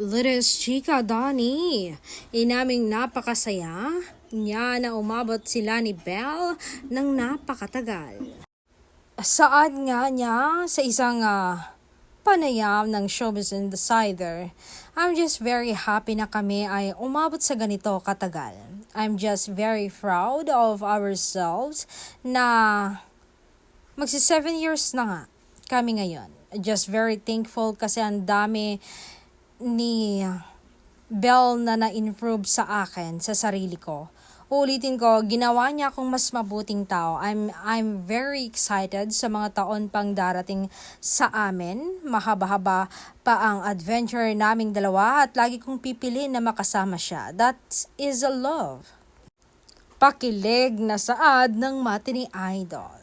Litis Chika Donnie, inaming napakasaya niya na umabot sila ni Belle ng napakatagal. Saad nga niya sa isang panayam ng Showbiz Insider, I'm just very happy na kami ay umabot sa ganito katagal. I'm just very proud of ourselves na magsi 7 years na nga kami ngayon. Just very thankful kasi ang dami ni Belle na na-improve sa akin, sa sarili ko. Ulitin ko, ginawa niya akong mas mabuting tao. I'm very excited sa mga taon pang darating sa amin. Mahaba-haba pa ang adventure naming dalawa at lagi kong pipiliin na makasama siya. That is a love. Pakilig na saad ng Mati ni Idol.